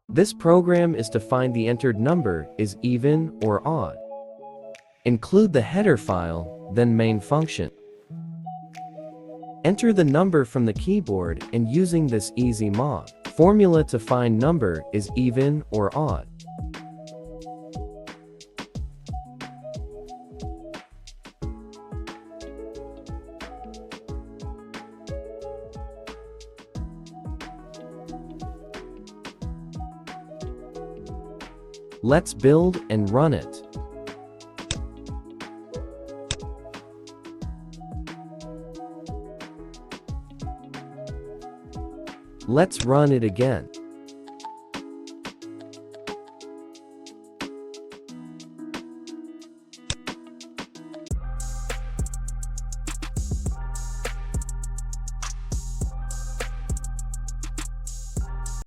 This program is to find the entered number is even or odd. Include the header file, then main function. Enter the number from the keyboard and using this easy mod. Formula to find number is even or odd. Let's build and run it. Let's run it again.